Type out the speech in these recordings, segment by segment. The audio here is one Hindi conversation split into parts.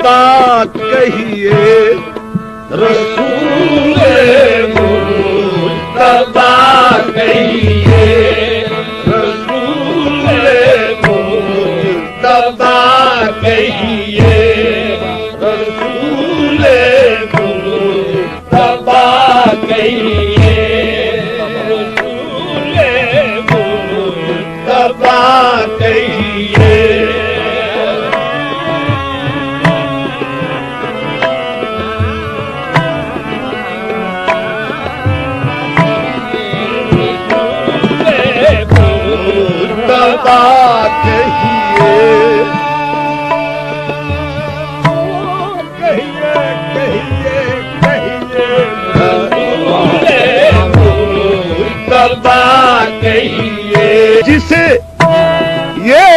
बात कहिए रसूल मुस्तफा कहिए रसूल मुस्तफा कहिए रसूल मुस्तफा कहिए रसूल मुस्तफा कहिए जिसे ये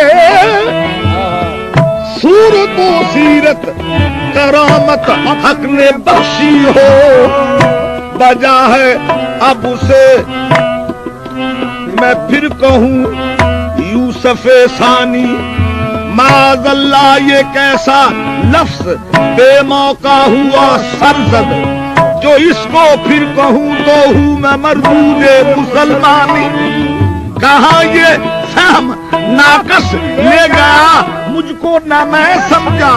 सूरत व सीरत करामत हक ने बख्शी हो, बजा है अब उसे मैं फिर कहूँ यूसुफ़े सानी। माज़अल्लाह ये कैसा लफ्ज़ बेमौका हुआ सरज़द, जो इसको फिर कहूँ तो हूँ मैं मरदूदे मुसलमानी। कहाँ ये फहम नाकस ले गया मुझको, न मैं समझा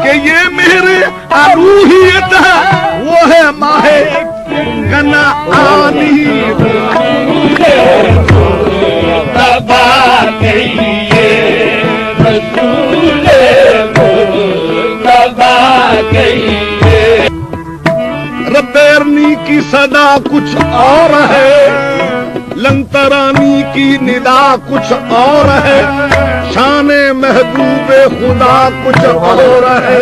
कि ये मेरे अरूहियत है, वो है माहे कनाआनी। मुस्तफा कहिए रसूल मुस्तफा कहिए। रब्बेरनी की सदा कुछ और है, लंतरानी की निदा कुछ और है, शाने महबूबे खुदा कुछ और है।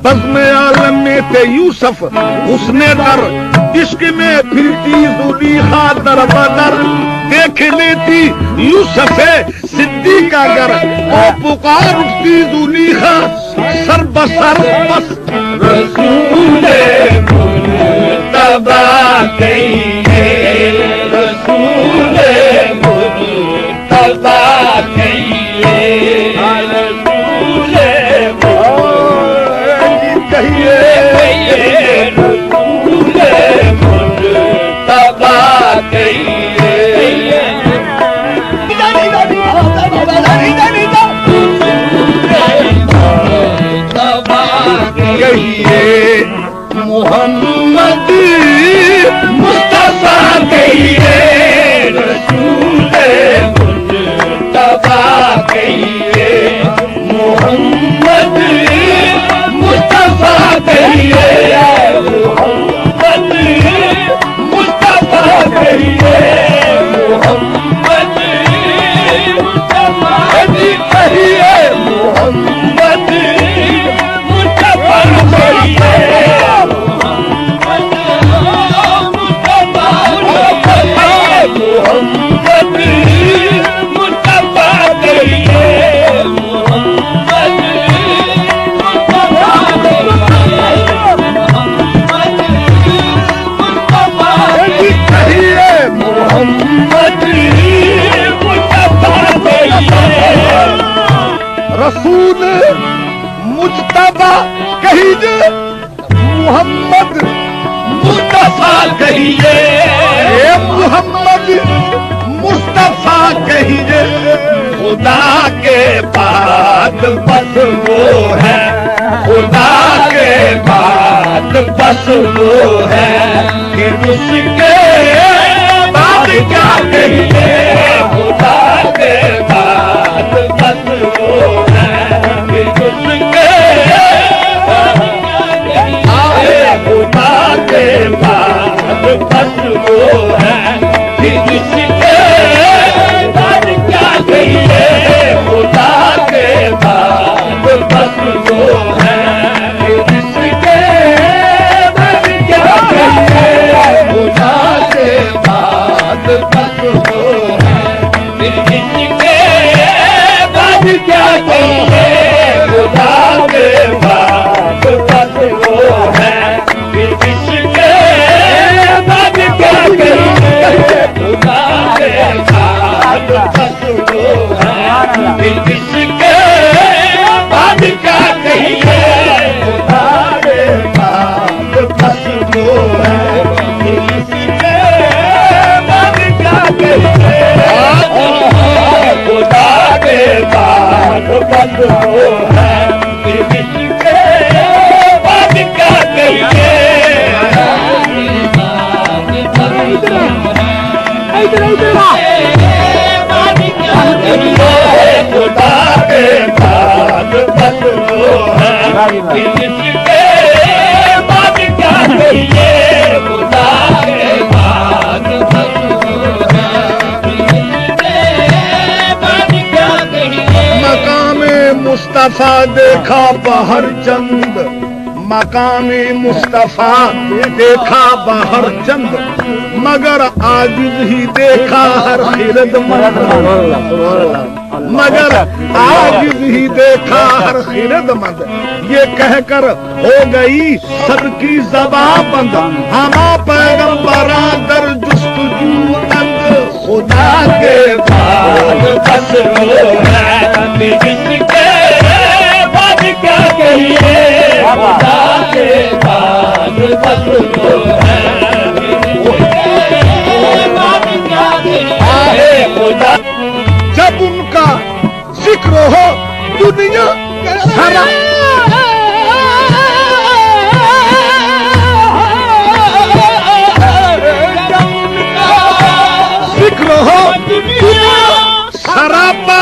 बज़्म आलम में थे यूसुफ उसने दर, इश्क में फिरती ज़ुलीखा दर बदर। देख लेती यूसुफ़े सिद्दीक़ अगर, वो पुकार उठती ज़ुलीखा सर बसर बस। रसूल मुस्तफा कहिए रसूल मुस्तफा कहिए रसूल कहिए रसूल मुस्तफा कहिए। मोहम्मद मुस्तफा कहिए रसूल मुस्तफा कहिए मोहम्मद मुस्तफा कहिए मोहम्मद मुस्तफा कहिए मोहम्मद मुस्तफा कहिए मोहम्मद मुस्तफा कहिए। रसूल मुस्तफा कहिए मोहम्मद मुस्तफा कहिए मोहम्मद मुस्तफा खुदा के बाद बस वो है, खुदा के बाद बस वो है, फिर उसके बाद क्या कहिए, खुदा के बाद बस वो है, फिर उसके खुदा के बाद बस वो है, फिर उसके बाद क्या कहिए, खुदा के बाद बस वो है, फिर उसके बाद क्या कहिए, खुदा के बाद बस वो है, फिर उसके बाद क्या कहिए, खुदा के बाद बस वो है, फिर इसके बाद क्या कहिए, खुदा के बाद बस वो है, फिर इसके बाद क्या कहिए, खुदा के बाद बस वो है, फिर इसके बाद क्या कहिए, खुदा के बाद बस वो है, फिर इसके बाद क्या कहिए, खुदा के बाद बस वो है, फिर इसके बाद क्या कहिए, खुदा के बाद बस वो है, फिर इसके बाद क्या कहिए। मकामे मुस्तफा देखा बहर चंद, मकामे मुस्तफा देखा बहर चंद, मगर आजिज ही देखा हर खिरदमंद, मगर आजिज ही देखा हर खिरदमंद, ये कहकर हो गई सबकी ज़बां बंद, हमा पैगंबरा दर जुस्तजू अंद, खुदा के बाद बस वो है, जिसके बाद क्या कहिए, खुदा के बाद बस वो है, खुदा। जब उनका जिक्र हो दुनिया सारा, जिक्र हो दुनिया सरापा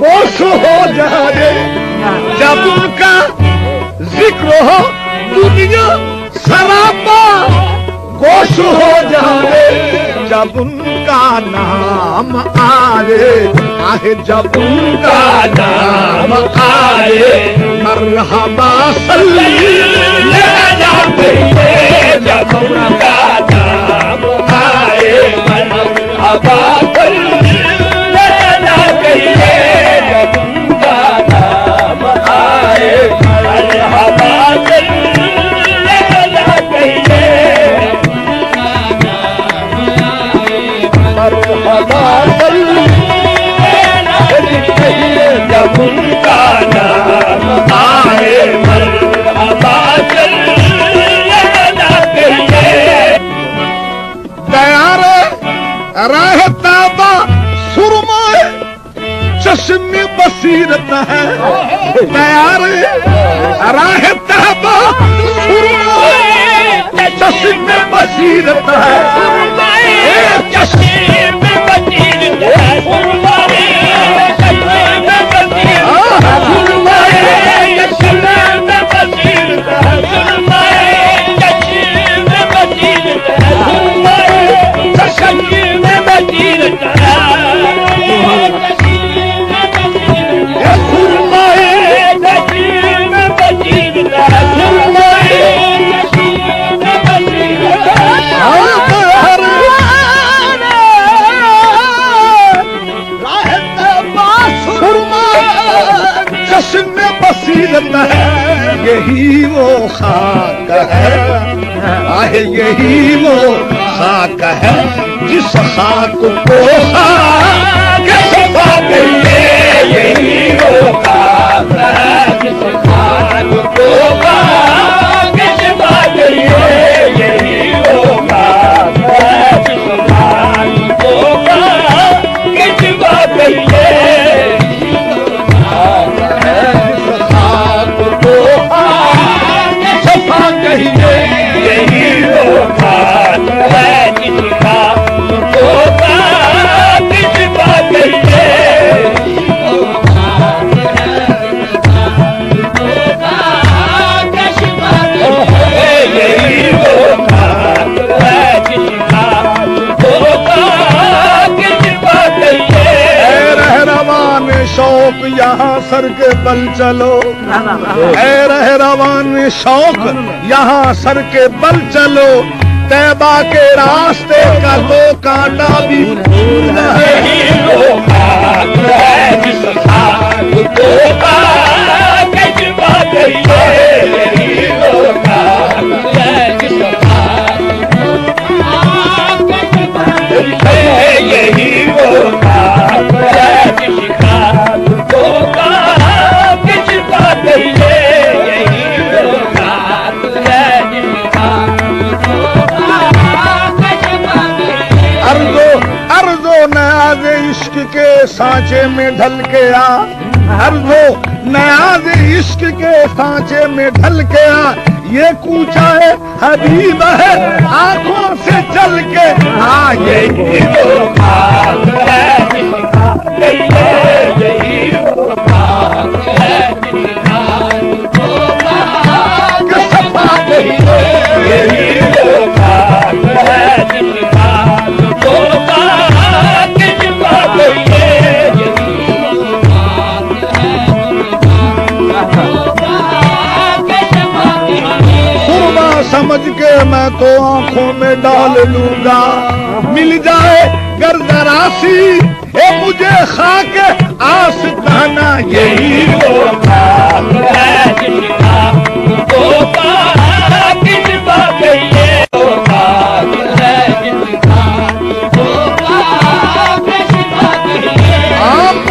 गोश हो जाए, जब उनका जिक्र हो दुनिया सरापा गोश हो जाए, जब उनका नाम आए, आहे जब उनका नाम आए, मरहबा सल्लल्लाहु अलैहि, जब उनका नाम आए, मरहबा सल्लल्लाहु अलैहि, जब उनका नाम आए, मरहबा जब उनका नाम आए, मरहबा दयारे राह ताबा सुरमाए चश्मे बसीरत है, दयारे राह ताबा सुरमाए चश्मे बसीरत है, चश्मे बसीरत है, यही वो खाक है, आहे यही वो खाक है, जिस खाक को खाक सफा कहिए, यही वो खाक है, जिस खाक को खाक सफा कहिए, यही वो खाक है, जिस खाक को खाक सफा कहिए, शौक यहाँ सर के बल चलो, है रह रवान शौक यहाँ सर के बल चलो, तैबा के रास्ते का तो कांटा भी फूल इश्क के सांचे में ढल के आ, हर वो नयाज इश्क के सांचे में ढल के आ, ये कूचा है हबीब है आंखों से चल के आ, यही वो बात है समझ के मैं तो आंखों में डाल लूंगा, मिल जाए गर्दरासी ए मुझे खाक आस्ताना, यही वो बात है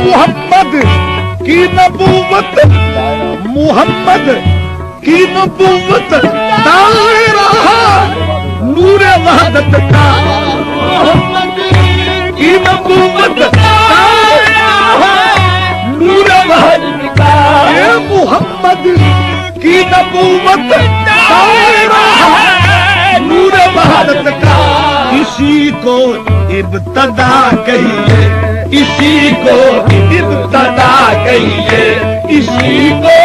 मोहम्मद की नबूवत, मोहम्मद की नबूवत दायरा नूर वहदत का, मोहम्मद की नबूवत दायरा नूर वहदत का, ये मोहम्मद की नबूवत दायरा नूर वहदत का, इसी को इब्तदा कहिए, इसी को इब्तदा कहिए, इसी को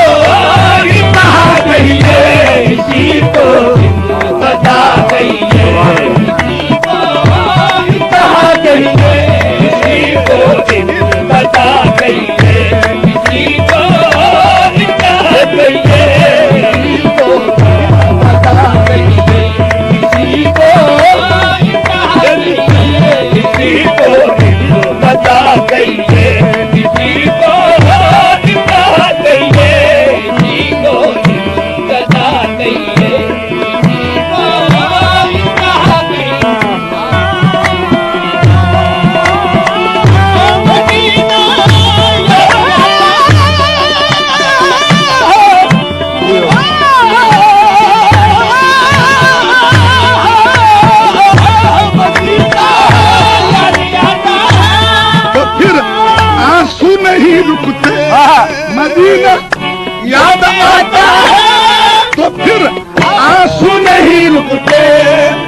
इब्तदा कहिए, इसी को इब्तदा कहिए, इसी को इब्तदा कहिए, इसी को इब्तदा कहिए, इसी को इब्तदा कहिए, इसी को इब्तदा कहिए, इसी को इसी को इब्तदा कहिए, इसी को इब्तदा कहिए, इसी को इब्तदा कहिए, इसी को इब्तदा नहीं रुकते, मदीना याद आता है तो फिर आंसू नहीं रुकते,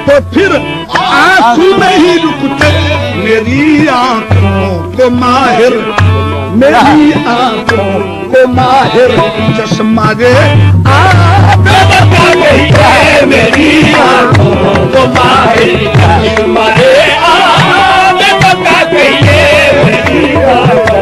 तो फिर आंसू नहीं रुकते, मेरी आंखों को माहिर, मेरी आंखों को माहिर चश्मा दे बता गई है, मेरी आंखों को माहिर चश्मा दे बता गई है, मेरी आंखों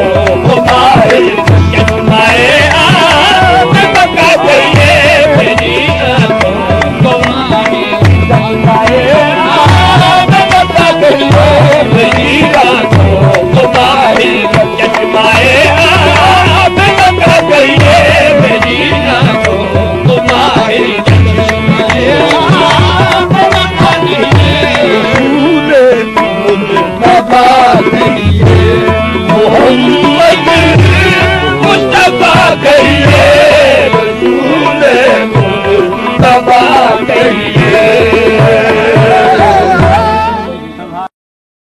Oh